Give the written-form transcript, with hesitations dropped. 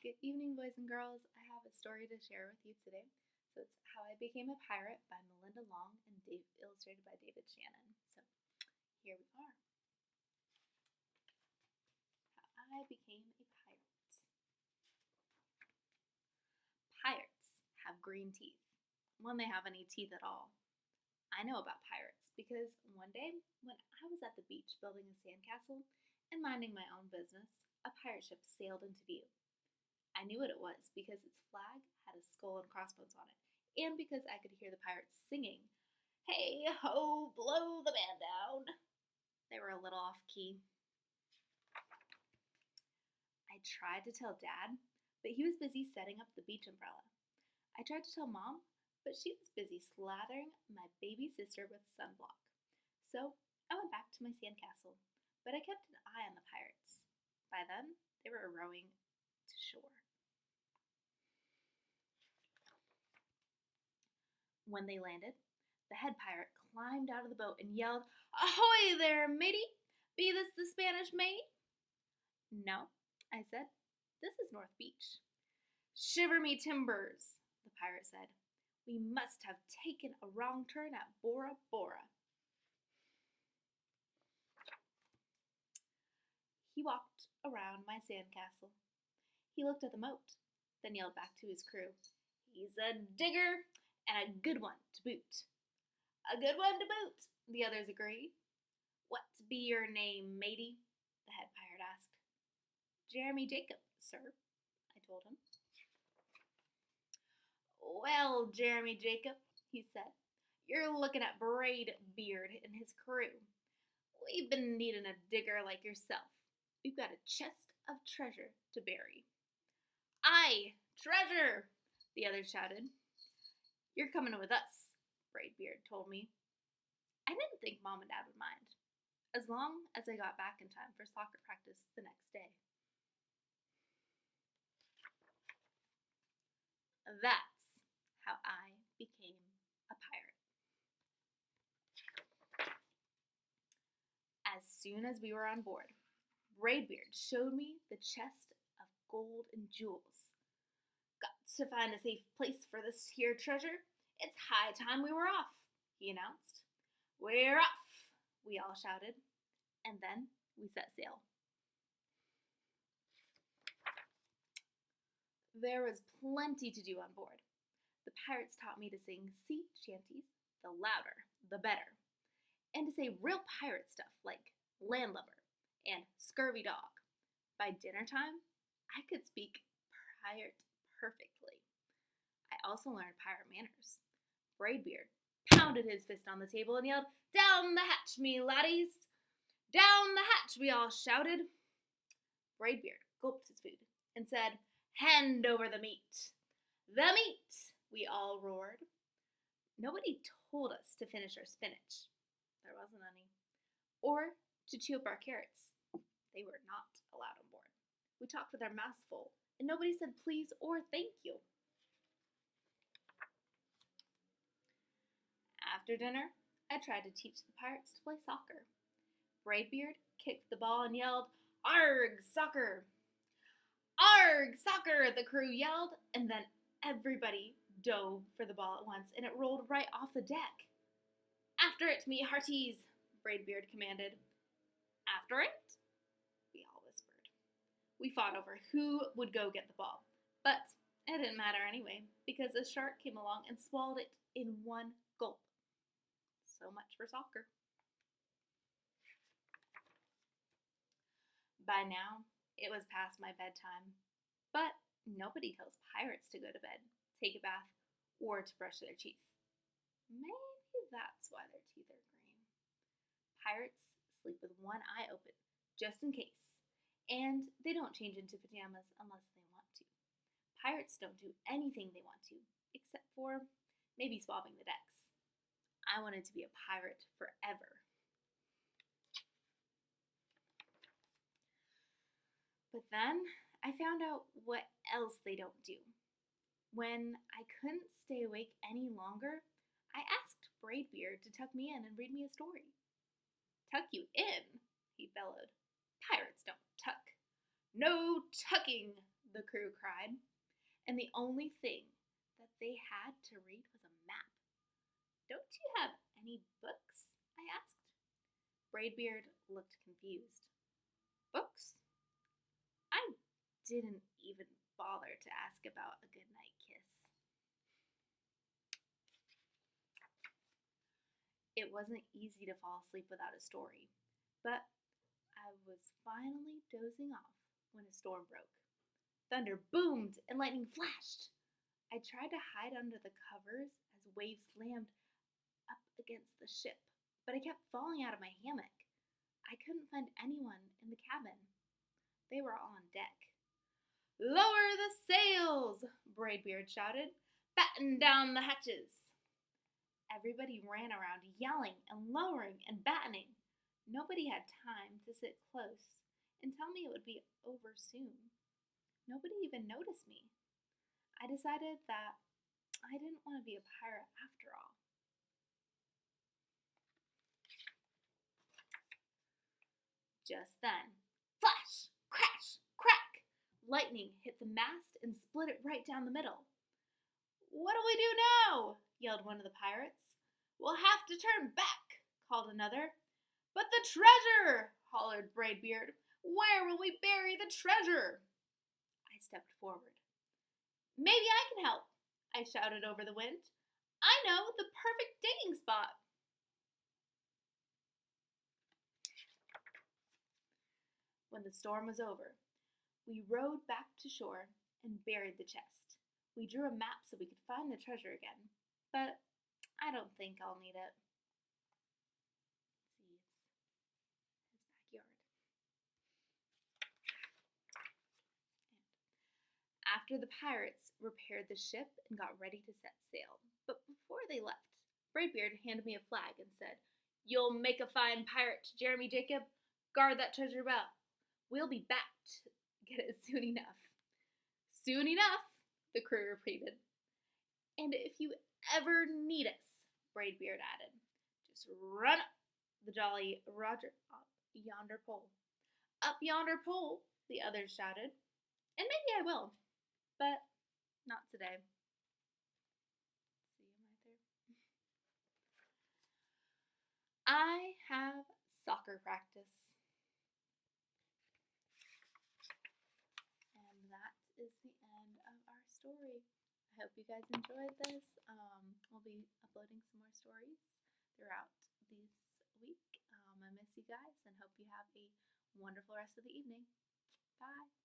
Good evening, boys and girls. I have a story to share with you today. So it's How I Became a Pirate by Melinda Long and illustrated by David Shannon. So here we are. How I Became a Pirate. Pirates have green teeth, when they have any teeth at all. I know about pirates because one day when I was at the beach building a sandcastle and minding my own business, a pirate ship sailed into view. I knew what it was because its flag had a skull and crossbones on it, and because I could hear the pirates singing, "Hey ho, blow the man down." They were a little off key. I tried to tell Dad, but he was busy setting up the beach umbrella. I tried to tell Mom, but she was busy slathering my baby sister with sunblock. So I went back to my sandcastle, but I kept an eye on the pirates. By then, they were rowing to shore. When they landed, the head pirate climbed out of the boat and yelled, "Ahoy there, matey! Be this the Spanish maid?" "No," I said. "This is North Beach." "Shiver me timbers," the pirate said. "We must have taken a wrong turn at Bora Bora." He walked around my sandcastle. He looked at the moat, then yelled back to his crew, "He's a digger, and a good one to boot." "A good one to boot," the others agreed. "What be your name, matey?" the head pirate asked. "Jeremy Jacob, sir," I told him. "Well, Jeremy Jacob," he said, "you're looking at Braid Beard and his crew. We've been needing a digger like yourself. We've got a chest of treasure to bury." "Aye, treasure!" the others shouted. "You're coming with us," Braidbeard told me. I didn't think Mom and Dad would mind, as long as I got back in time for soccer practice the next day. That's how I became a pirate. As soon as we were on board, Braidbeard showed me the chest of gold and jewels. "Got to find a safe place for this here treasure. It's high time we were off," he announced. "We're off," we all shouted, and then we set sail. There was plenty to do on board. The pirates taught me to sing sea shanties, the louder, the better, and to say real pirate stuff like landlubber and scurvy dog. By dinner time, I could speak pirate perfectly. I also learned pirate manners. Braidbeard pounded his fist on the table and yelled, "Down the hatch, me laddies!" "Down the hatch!" we all shouted. Braidbeard gulped his food and said, "Hand over the meat." "The meat!" we all roared. Nobody told us to finish our spinach. There wasn't any. Or to chew up our carrots. They were not allowed on board. We talked with our mouths full, and nobody said please or thank you. After dinner, I tried to teach the pirates to play soccer. Braidbeard kicked the ball and yelled, "Arg, soccer!" "Arg, soccer!" the crew yelled, and then everybody dove for the ball at once, and it rolled right off the deck. "After it, me hearties!" Braidbeard commanded. "After it?" we all whispered. We fought over who would go get the ball, but it didn't matter anyway, because a shark came along and swallowed it in one gulp. So much for soccer. By now, it was past my bedtime, but nobody tells pirates to go to bed, take a bath, or to brush their teeth. Maybe that's why their teeth are green. Pirates sleep with one eye open, just in case, and they don't change into pajamas unless they want to. Pirates don't do anything they want to, except for maybe swabbing the decks. I wanted to be a pirate forever. But then I found out what else they don't do. When I couldn't stay awake any longer, I asked Braidbeard to tuck me in and read me a story. "Tuck you in?" he bellowed. "Pirates don't tuck." "No tucking," the crew cried. And the only thing that they had to read was a map. Don't you have any books? I asked. Braidbeard looked confused. Books? I didn't even bother to ask about a goodnight kiss. It wasn't easy to fall asleep without a story, but I was finally dozing off when a storm broke. Thunder boomed and lightning flashed. I tried to hide under the covers as waves slammed up against the ship, but I kept falling out of my hammock. I couldn't find anyone in the cabin. They were all on deck. "Lower the sails!" Braidbeard shouted. "Batten down the hatches!" Everybody ran around yelling and lowering and battening. Nobody had time to sit close and tell me it would be over soon. Nobody even noticed me. I decided that I didn't want to be a pirate after all. Just then, flash, crash, crack! Lightning hit the mast and split it right down the middle. "What do we do now?" yelled one of the pirates. "We'll have to turn back," called another. "But the treasure!" hollered Braidbeard. "Where will we bury the treasure?" I stepped forward. "Maybe I can help," I shouted over the wind. "I know the perfect digging spot." When the storm was over, we rowed back to shore and buried the chest. We drew a map so we could find the treasure again, but I don't think I'll need it. See, it's his backyard. After the pirates repaired the ship and got ready to set sail, but before they left, Braidbeard handed me a flag and said, "You'll make a fine pirate, Jeremy Jacob. Guard that treasure well. We'll be back to get it soon enough." "Soon enough," the crew repeated. "And if you ever need us," Braidbeard added, "just run up the Jolly Roger up yonder pole." "Up yonder pole," the others shouted. And maybe I will, but not today. See him right there. I have soccer practice. And that is the end of our story. I hope you guys enjoyed this. We'll be uploading some more stories throughout this week. I miss you guys and hope you have a wonderful rest of the evening. Bye.